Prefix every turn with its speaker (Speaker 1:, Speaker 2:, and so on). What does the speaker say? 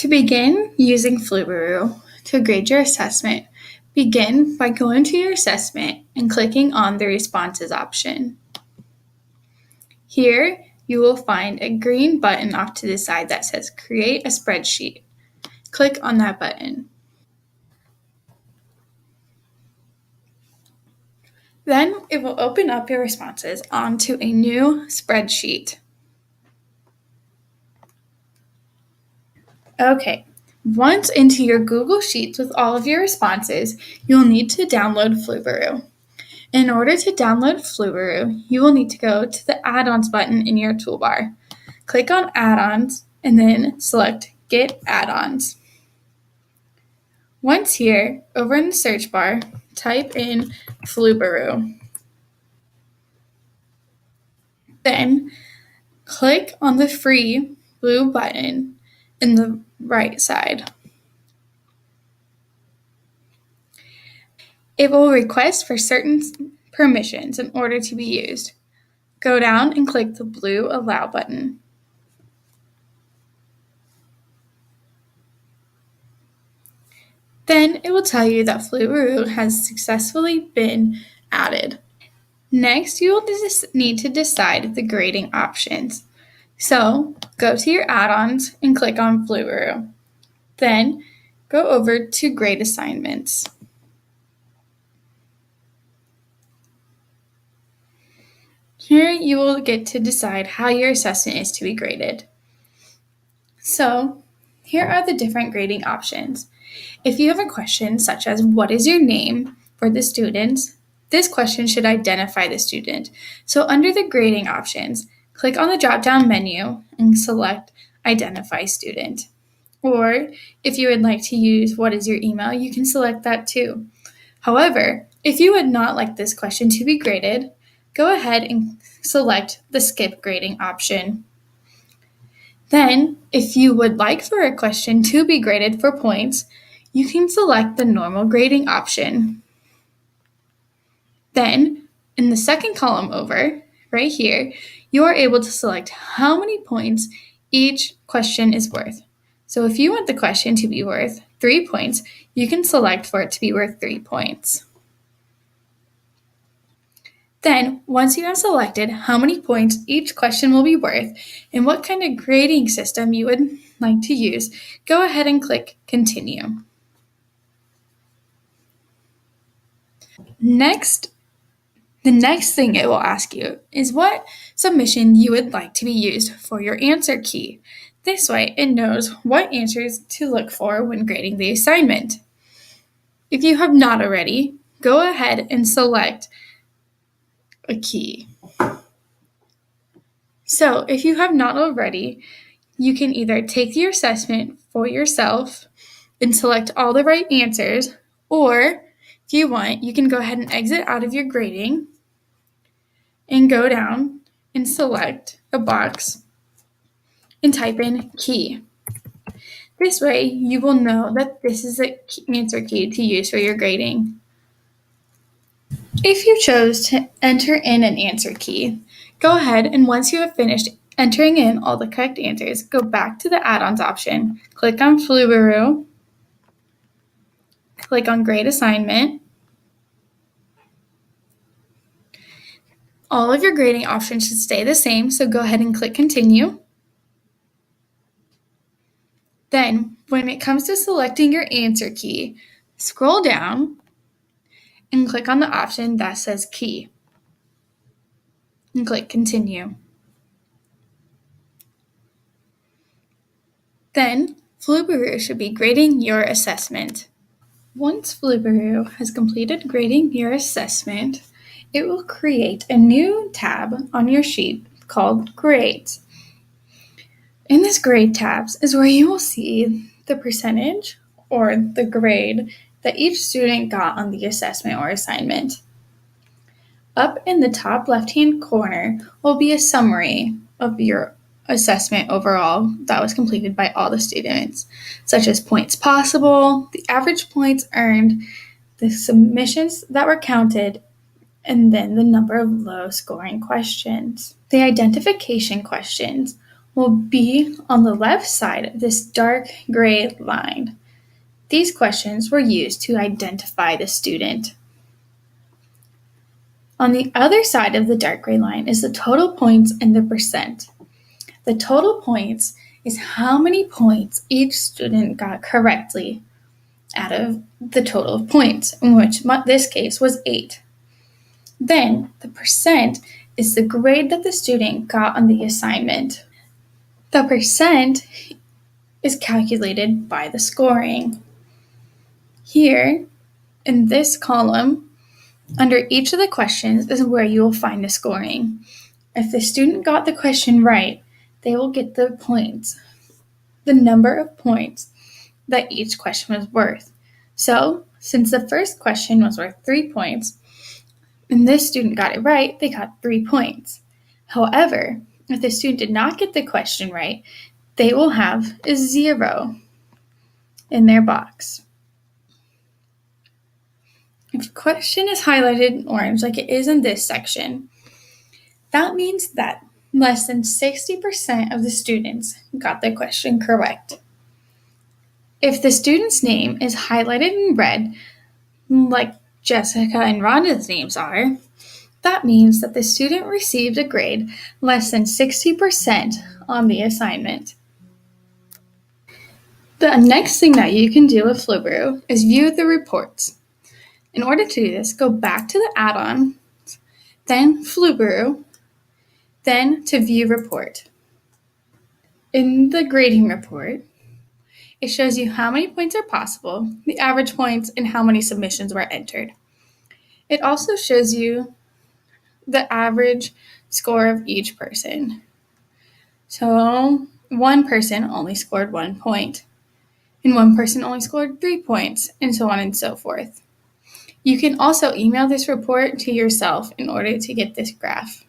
Speaker 1: To begin using Flubaroo to grade your assessment, begin by going to your assessment and clicking on the Responses option. Here, you will find a green button off to the side that says Create a Spreadsheet. Click on that button. Then it will open up your responses onto a new spreadsheet. Okay, once into your Google Sheets with all of your responses, you'll need to download Flubaroo. In order to download Flubaroo, you will need to go to the Add-ons button in your toolbar. Click on Add-ons and then select Get Add-ons. Once here, over in the search bar, type in Flubaroo. Then click on the free blue button in the right side. It will request for certain permissions in order to be used. Go down and click the blue Allow button. Then it will tell you that Flubaroo has successfully been added. Next, you will need to decide the grading options. So, go to your add-ons and click on Flubaroo. Then, go over to Grade Assignments. Here, you will get to decide how your assessment is to be graded. So, here are the different grading options. If you have a question such as what is your name for the students, this question should identify the student. So under the grading options, click on the drop-down menu and select Identify Student. Or if you would like to use what is your email, you can select that too. However, if you would not like this question to be graded, go ahead and select the Skip Grading option. Then, if you would like for a question to be graded for points, you can select the normal grading option. Then, in the second column over, right here, you are able to select how many points each question is worth. So if you want the question to be worth 3 points, you can select for it to be worth 3 points. Then, once you have selected how many points each question will be worth and what kind of grading system you would like to use, go ahead and click Continue. The next thing it will ask you is what submission you would like to be used for your answer key. This way, it knows what answers to look for when grading the assignment. If you have not already, go ahead and select a key. So, if you have not already, you can either take your assessment for yourself and select all the right answers, or if you want, you can go ahead and exit out of your grading and go down and select a box and type in key. This way, you will know that this is the answer key to use for your grading. If you chose to enter in an answer key, go ahead and once you have finished entering in all the correct answers, go back to the add-ons option, click on Flubaroo, click on Grade Assignment. All of your grading options should stay the same, so go ahead and click Continue. Then, when it comes to selecting your answer key, scroll down and click on the option that says Key and click Continue. Then, Flubaroo should be grading your assessment. Once Flubaroo has completed grading your assessment, it will create a new tab on your sheet called Grades. In this Grade tabs is where you will see the percentage or the grade that each student got on the assessment or assignment. Up in the top left-hand corner will be a summary of your assessment overall that was completed by all the students, such as points possible, the average points earned, the submissions that were counted, and then the number of low-scoring questions. The identification questions will be on the left side of this dark gray line. These questions were used to identify the student. On the other side of the dark gray line is the total points and the percent. The total points is how many points each student got correctly out of the total of points, in which this case was 8. Then the percent is the grade that the student got on the assignment. The percent is calculated by the scoring. Here, in this column, under each of the questions is where you will find the scoring. If the student got the question right, they will get the points, the number of points that each question was worth. So, since the first question was worth 3 points, and this student got it right, they got 3 points. However, if the student did not get the question right, they will have a 0 in their box. If a question is highlighted in orange, like it is in this section, that means that less than 60% of the students got the question correct. If the student's name is highlighted in red, like Jessica and Rhonda's names are, that means that the student received a grade less than 60% on the assignment. The next thing that you can do with Flubaroo is view the reports. In order to do this, go back to the add-on, then Flubaroo, then to view report. In the grading report, it shows you how many points are possible, the average points, and how many submissions were entered. It also shows you the average score of each person. So one person only scored 1 point, and one person only scored 3 points, and so on and so forth. You can also email this report to yourself in order to get this graph.